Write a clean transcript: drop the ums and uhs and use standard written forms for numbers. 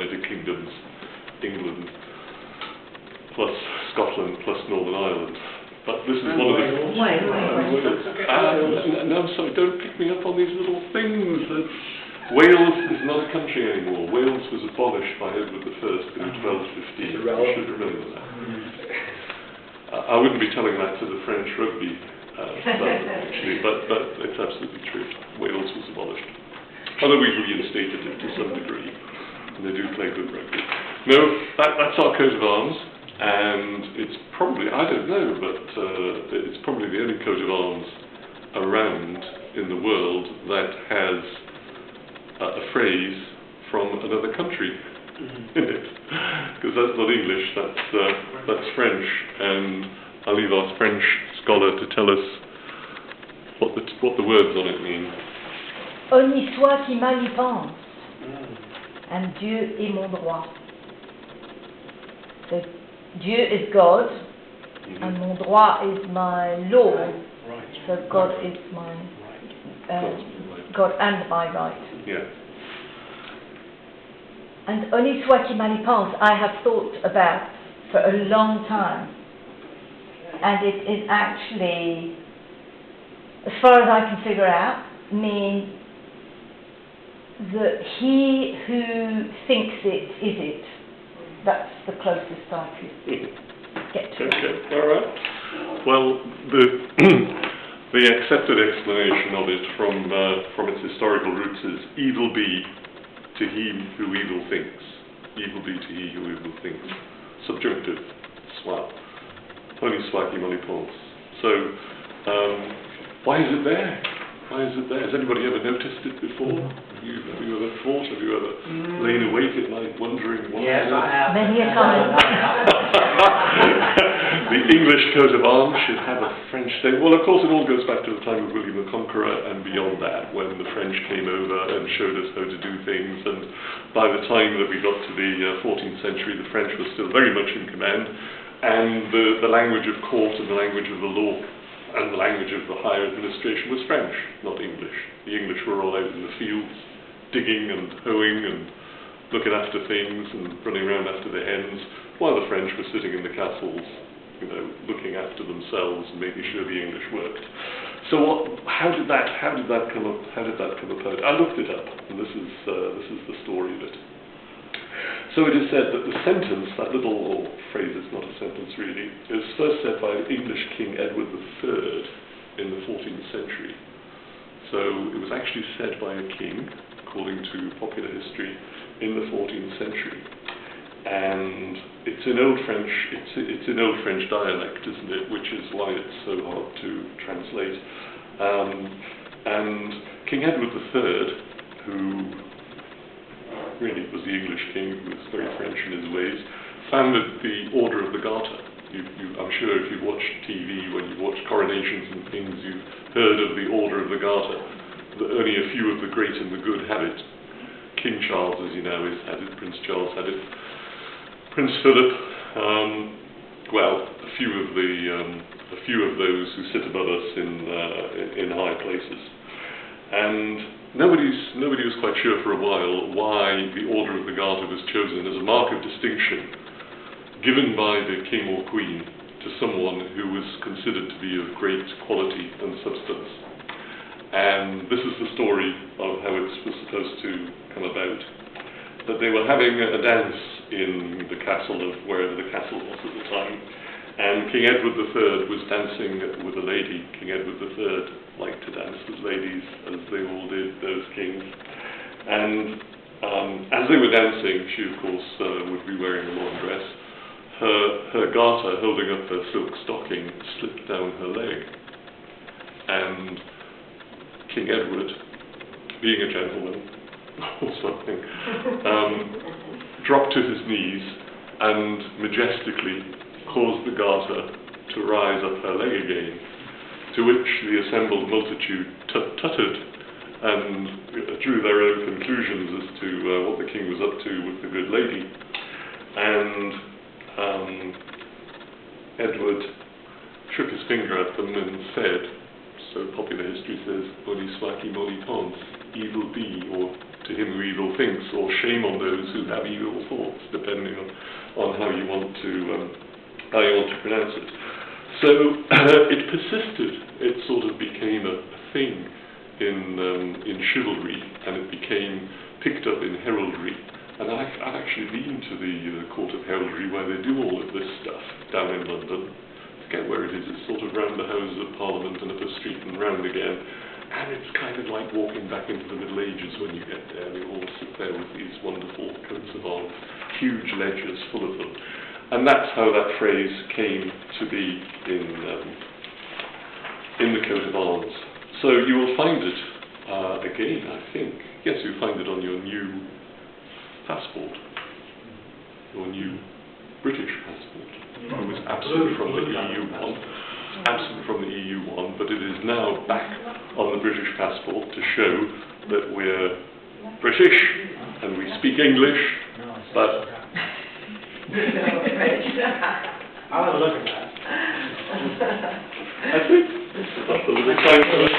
United Kingdoms, England, plus Scotland, plus Northern Ireland. But this is one of the... No, I'm sorry, don't pick me up on these little things. Wales is not a country anymore. Wales was abolished by Edward I in 1215. You should remember that. I wouldn't be telling that to the French rugby club, actually, but it's absolutely true. Wales was abolished. Although we've reinstated it to some degree, and they do play good rugby. No, that's our coat of arms, and it's probably, I don't know, but it's probably the only coat of arms around in the world that has a phrase from another country in it, because that's not English, that's French, and I'll leave our French scholar to tell us what the words on it mean. Honni soit qui mal y pense, and Dieu est mon droit. So Dieu is God, and mon droit is my law. So God is my God and my right. Yeah. And honni soit qui mal y pense, I have thought about for a long time, and it is actually, as far as I can figure out, means that he who thinks it is it. That's the closest I could get to. Okay, all right. Well, the accepted explanation of it from its historical roots is evil be to he who evil thinks. Evil be to he who evil thinks. Subjunctive, soit. Honni soit qui mal y pense. So, why is it there? Why is it there? Has anybody ever noticed it before? Have you ever thought? Have you ever lain awake at night wondering why? Yes, I have. Many a time. The English coat of arms should have a French thing. Well, of course, it all goes back to the time of William the Conqueror and beyond that, when the French came over and showed us how to do things. And by the time that we got to the 14th century, the French were still very much in command, and the language of court and the language of the law and the language of the higher administration was French, not English. The English were all out in the fields, digging and hoeing and looking after things and running around after the hens, while the French were sitting in the castles, you know, looking after themselves and making sure the English worked. So how did that come up? How did that come about? I looked it up, and this is the story of it. So it is said that the sentence, that little phrase, it's not a sentence really, is first said by English King Edward III in the 14th century. So it was actually said by a king, according to popular history, in the 14th century. And it's in Old French. It's in Old French dialect, isn't it? Which is why it's so hard to translate. And King Edward III, who really was the English king, who was very French in his ways, founded the Order of the Garter. I'm sure if you've watched TV, when you've watched coronations and things, you've heard of the Order of the Garter. Only a few of the great and the good have it. King Charles, as you know, had it. Prince Charles had it. Prince Philip, well, a few of those who sit above us in high places. And nobody was quite sure for a while why the Order of the Garter was chosen as a mark of distinction given by the king or queen to someone who was considered to be of great quality and substance. And this is the story of how it was supposed to come about. That they were having a dance in the castle of wherever the castle was at the time, and King Edward III was dancing with a lady. King Edward III liked to dance with ladies, as they all did, those kings. And as they were dancing, she of course would be wearing a long dress. Her garter, holding up her silk stocking, slipped down her leg. And King Edward, being a gentleman or something, dropped to his knees and majestically caused the garter to rise up her leg again, to which the assembled multitude tutted and drew their own conclusions as to what the king was up to with the good lady. And Edward shook his finger at them and said, so popular history says, "Honni soit qui mal y pense," evil be, or to him who evil thinks, or shame on those who have evil thoughts, depending on how you want to pronounce it. So it persisted. It sort of became a thing in chivalry, and it became picked up in heraldry. And I've actually been to the Court of Heraldry, where they do all of this stuff down in London. I forget where it is. It's sort of round the Houses of Parliament and up a street and round again. And it's kind of like walking back into the Middle Ages when you get there. They all sit there with these wonderful coats of arms, huge ledgers full of them. And that's how that phrase came to be in the coat of arms. So you will find it again, I think. Yes, you'll find it on your new passport, your new British passport. It was absent from the EU one. Absent from the EU one, but it is now back on the British passport to show that we're British and we speak English, but I'll have a look at that. I think that's a little time for us.